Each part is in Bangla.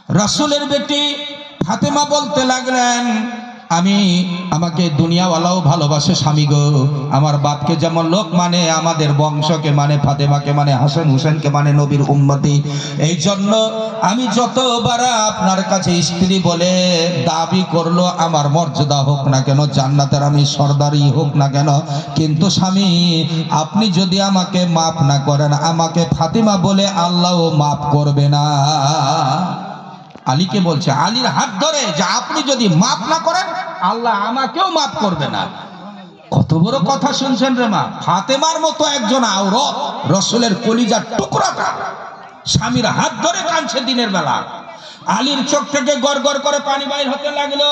রাসূলের বেটি ফাতেমা বলতে লাগলেন, আমাকে দুনিয়াওয়ালাও ভালোবাসে স্বামী গো, আমার বাপকে যেমন লোক মানে, আমাদের বংশকে মানে, ফাতেমাকে মানে, হাসান হুসেনকে মানে, নবীর উম্মতি। এই জন্য আমি যতবার আপনার কাছে স্ত্রী বলে দাবি করলো, আমার মর্যাদা হোক না কেন, জান্নাতের আমি সর্দারি হোক না কেন, কিন্তু স্বামী আপনি যদি আমাকে মাফ না করেন, আমাকে ফাতেমা বলে আল্লাহও মাফ করবে না। আলীকে বলছে, আলীর হাত ধরে, যে আপনি যদি মাফ না করেন আল্লাহ আমাকেও মাফ করবে না। কত বড় কথা শুনছেন রে মা। ফাতেমার মতো একজন আওরত, রসুলের কলিজার টুকরাটা, স্বামীর হাত ধরে কাঁদছে দিনের বেলা। আলীর চোখ থেকে গড় গড় করে পানি বাইর হতে লাগলো।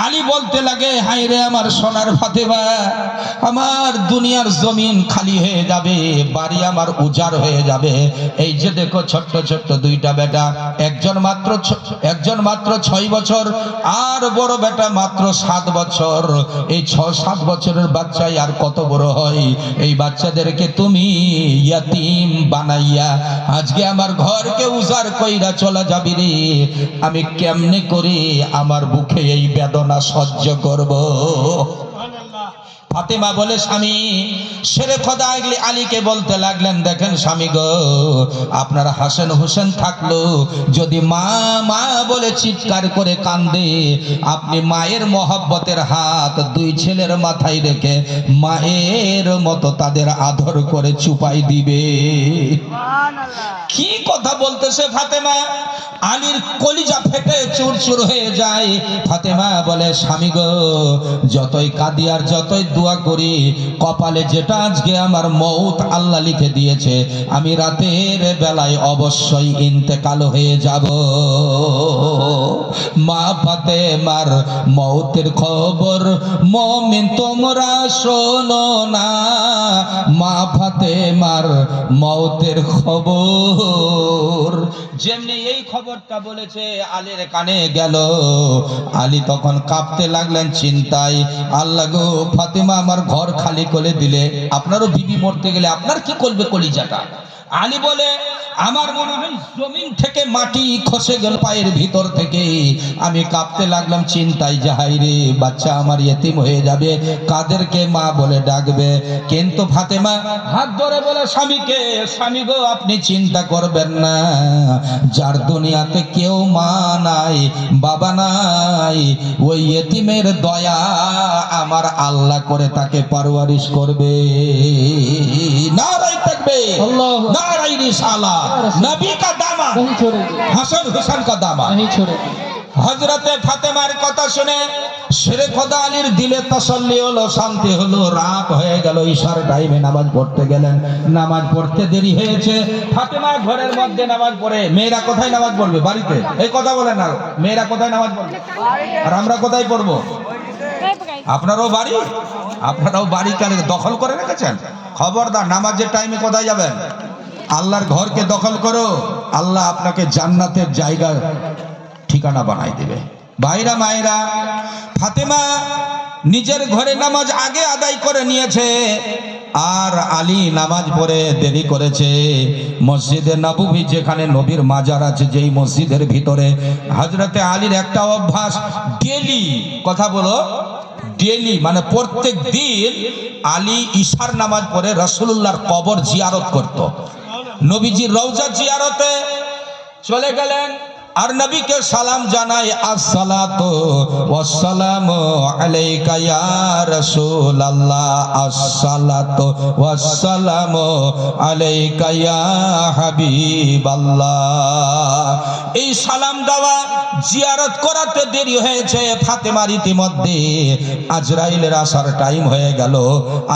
আলী বলতে লাগে, হায় রে আমার সোনার ফাতেমা, আমার দুনিয়ার জমিন খালি হয়ে যাবে, বাড়ি আমার উজাড় হয়ে যাবে। এই যে দেখো ছোট্ট ছোট্ট দুইটা বেটা, একজন মাত্র 6 বছর, আর বড় বেটা মাত্র 7 বছর। এই 6-7 বছরের বাচ্চাই আর কত বড় হয়। এই বাচ্চাদেরকে তুমি ইয়াতিম বানাইয়া আজকে আমার ঘরকে উজাড় কইরা চলে যাবি রে, আমি কেমনে করে আমার বুকে এই বেদনা সহ্য করব। ফাতেমা বলে, স্বামী শেরে খোদা আলীকে বলতে লাগলেন, দেখেন স্বামী গো, আপনার হাসান হোসেন থাকলো যদি মা মা বলে চিৎকার করে কান্দে, আপনি মায়ের মহব্বতের হাত 2 ছেলের মাথায় রেখে মায়ের মতো তাদের আদর করে চুপাই দিবে। কি কথা বলতেছে ফাতেমা। আলীর কলিজা ফেটে চুরচুর হয়ে যায়। ফাতেমা বলে, স্বামী গো, যতই কাঁদি আর যতই দোয়া করি, কপালে যেটা আজকে আমার মৌত আল্লাহ লিখে দিয়েছে, আমি রাতের বেলায় অবশ্যই ইন্তেকাল হয়ে যাব। মা ফাতেমার মৌতের খবর মুমিন তোমরা শোনো না, মা ফাতেমার মৌতের খবর। যেমনি এই খবরটা বলেছে আলীর কানে গেল, আলী তখন কাঁপতে লাগলেন চিন্তায়, আল্লাহ গো, ফাতেমা আমার ঘর খালি করে দিলে, আপনারও বিবি মরতে গেলে আপনার কি করবে কলিজাটা? আলী বলে, আমার মনে হয় জমিন থেকে মাটি খসে গেল পায়ের ভিতর থেকে। আমি কাঁপতে লাগলাম চিন্তায়, যাহাই রে, বাচ্চা আমার ইয়েতিম হয়ে যাবে, কাদেরকে মা বলে ডাকবে? কিন্তু ফাতেমা হাত ধরে বলে স্বামীকে, স্বামী গো, আপনি চিন্তা করবেন না, যার দুনিয়াতে কেউ মা নাই, বাবা নাই, ওই ইয়েতিমের দয়া আমার আল্লাহ করে তাকে পারওয়ারিশ করবে। নারায়ে তাকবীর, नाराए रिसालत, नबी का दामन हसन हुसैन का दामन। हजरत फातेमार कथा शुने शेरे खुदा आलीर दिले तसल्ली हलो, शांति हलो। रात হয়ে গেল, ইশার টাইমে নামাজ পড়তে গেলেন। নামাজ পড়তে দেরি হয়েছে। ফাতেমা ঘরের মধ্যে নামাজ পড়ে। মেয়েরা কোথায় নামাজ পড়বে? বাড়িতে। এই কথা বলেন না, মেয়েরা কোথায় নামাজ পড়বে? আর আমরা কোথায় পড়বো? আপনারাও বাড়ি কালে দখল করে রেখেছেন। খবরদার, নামাজের টাইমে কোথায় যাবেন? আল্লাহর ঘরকে দখল করো, আল্লাহ আপনাকে জান্নাতের জায়গা ঠিকানা বানাই দেবে। ভাইরা মায়েরা, ফাতেমা নিজের ঘরে নামাজ আগে আদায় করে নিয়েছে, আর আলী নামাজ পড়ে দেরি করেছে। মসজিদে নববী, যেখানে নবীর মাজার আছে, যেই মসজিদের ভিতরে, হযরতে আলীর একটা অভ্যাস, ডেলি, কথা বলো, ডেলি মানে প্রত্যেক দিন আলী ঈশার নামাজ পড়ে রাসূলুল্লাহর কবর জিয়ারত করত। নবীজির রওজা জিয়ারতে চলে গেলেন, আর নবীকে সালাম জানাই, আসসালাতু ওয়াসসালামু আলাইকা ইয়া রাসূলুল্লাহ, আসসালাতু ওয়াসসালামু আলাইকা ইয়া হাবিবাল্লাহ। এই সালাম দেওয়া জিয়ারত করাতে দেরি হয়েছে ফাতেমার। ইতিমধ্যে আজরাইলের আসার টাইম হয়ে গেল।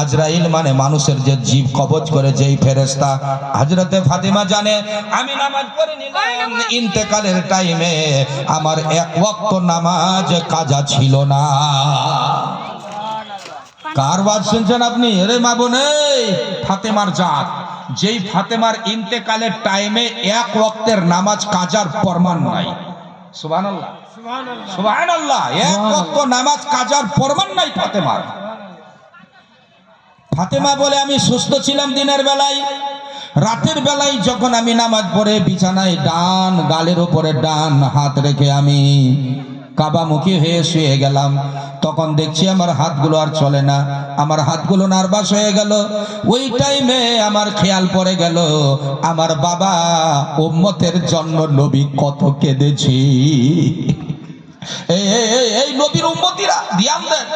আজরাইল মানে মানুষের যে জীব কবজ করে যেই ফেরেশতা। হযরতে ফাতেমা জানে, আমি নামাজ পড়ে নিলাম, ইন্তেকালের টাইমে আমার 1 ওয়াক্ত নামাজ কাজা ছিল না। কার ওয়াজ শুনছেন আপনি? আরে মা বোনে, ফাতেমার জাত, যেই ফাতেমার ইন্তেকালের টাইমে 1 ওয়াক্তের নামাজ কাজার প্রমাণ নাই। সুবহানাল্লাহ, সুবহানাল্লাহ, 1 ওয়াক্ত নামাজ কাজার প্রমাণ নাই ফাতেমার। ফাতেমা বলে, আমি সুস্থ ছিলাম দিনের বেলায়, রাতের বেলায় যখন আমি নামাজ পড়ে বিছানায় ডান গালের উপরে ডান হাত রেখে আমি কাবামুখী হয়ে শুয়ে গেলাম, তখন দেখছি আমার হাতগুলো আর চলে না, আমার হাতগুলো নার্ভাস হয়ে গেল। ওই টাইমে আমার খেয়াল পড়ে গেল আমার বাবা উম্মতের জন্য নবী কত কেঁদেছি। এই নবীর উম্মতিরা ধ্যান দেন,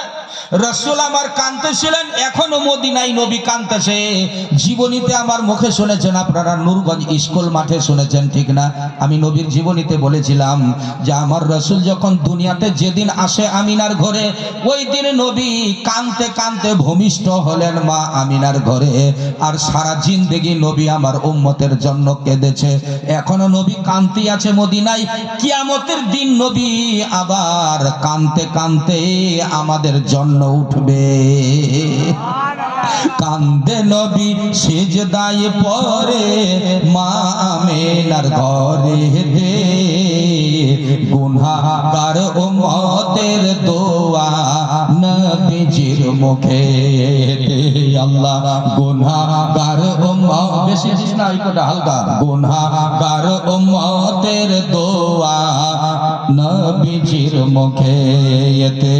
রাসূল আমার কাঁদতেছিলেন, এখনো মদিনায় নবী কাঁদতেছে। জীবনীতে আমার মুখে শুনেছেন আপনারা, নূরগঞ্জ স্কুল মাঠে শুনেছেন, ঠিক না? আমি নবীর জীবনীতে বলেছিলাম যে আমার রাসূল যখন দুনিয়াতে যেদিন আসে আমিনার ঘরে, ওই দিন নবী কাঁদতে কাঁদতে ভূমিষ্ঠ হলেন মা আমিনার ঘরে। আর সারা জিন্দেগি নবী আমার উম্মতের জন্য কেঁদেছে, এখনো নবী কাঁদতেই আছে মদিনায়। কিয়ামতের দিন নবী আবার কাঁদতে কাঁদতে আমাদের জন্য উঠবে। কান্দে নবী সিজদায় পড়ে মা আমিনার ঘরে দে, গুনাহগার উম্মতের দোয়া নবীজির মুখে দে। আল্লাহ গুনাহগার উম্মত, বেশি দিস না, এটা হালকা। গুনাহগার উম্মতের দোয়া নবীজির মুখে এতে।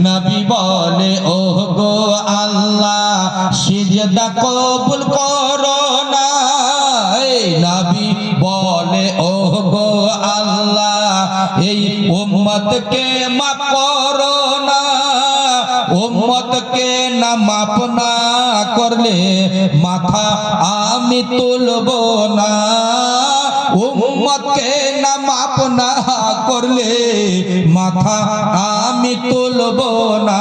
নবী বলে ও গো আল্লাহ সিজদা কবুল করো না। এই নবী বলে ও গো আল্লাহ এই উম্মতকে মাফ করো না। উম্মতকে না মাফ না করলে মাথা আমি তুলব না। উম্মতকে না মাফ না করলে মাথা আমি তুলব না।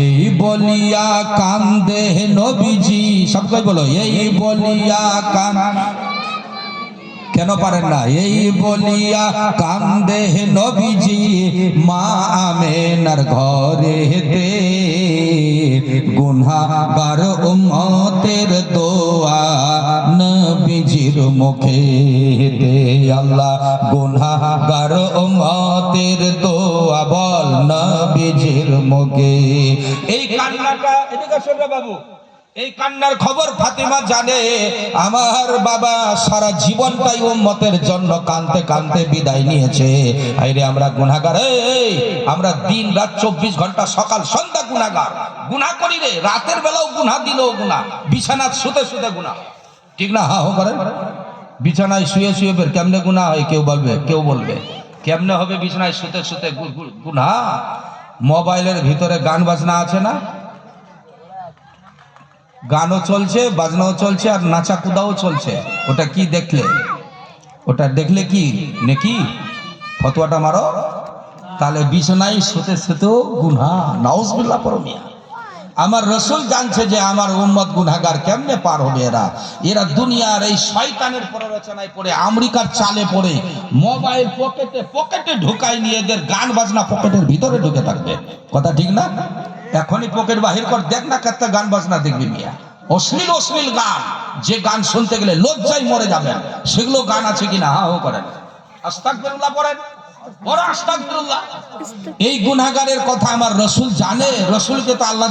এই বলিয়া কান্দে নবীজি, সবাই বলো এই বলিয়া কেন পারেন না? এই বলিয়া কান্দে নবীজি মা আমিনার ঘরেতে, গুনাহগার উম্মতের দোয়া নবীজির মুখেতে। আল্লাহ গুনাহগার উম্মতের দোয়া বল নবীজির মুখে। এই কান্নাটা, এদিকে শোনো বাবু, এই কান্নার খবর ফাতেমা জানে। আমার বাবা সারা জীবনটাই উম্মতের জন্য কাঁদতে কাঁদতে বিদায় নিয়েছে। আইরে আমরা গুনাহগার, আমরা দিন রাত 24 ঘন্টা সকাল সন্ধ্যা গুনাহগার, গুনাহ করি রে। রাতের বেলাও গুনাহ, দিলেও গুনাহ, বিছানায় শুতে শুতে গুনাহ, ঠিক না? হ্যাঁ করেন, বিছানায় শুয়ে শুয়ে বের কেমনে গুনাহ হয় কেউ বলবে কেমনে হবে বিছানায় শুতে শুতে গুনাহ? মোবাইলের ভিতরে গান বাজনা আছে না, গানও চলছে, বাজনাও চলছে, আর নাচা কুদাও চলছে। ওটা কি দেখলে? ওটা দেখলে কি নাকি ফতোয়াটা মারো? তাহলে বিছানায় শুতে শুতেও গুনাহ, নাউজুবিল্লাহ পড়ো মিয়া। আমার রাসূল জানছে যে আমার উম্মত গুনাহগার, কেমনে পার হবে এরা দুনিয়ার এই শয়তানের প্ররোচনায় পড়ে, আমেরিকার চালে পড়ে, মোবাইল পকেটে ঢুকায় নিয়ে এদের গান বাজনা পকেটের ভিতরে ঢুকে থাকবে। কথা ঠিক না? এখনই পকেট বাহির কর, দেখ না কত গান বাজনা দেখবি মিয়া, অশ্লীল অশ্লীল গান, যে গান শুনতে গেলে লজ্জায় মরে যাবেন, সেগুলো গান আছে কিনা হা হো করেন। আস্তাগফিরুল্লাহ পড়েন, বড় আস্তাগফিরুল্লাহ। এই গুনাহগারের কথা আমার রাসূল জানে, রাসূলকে তো আল্লাহ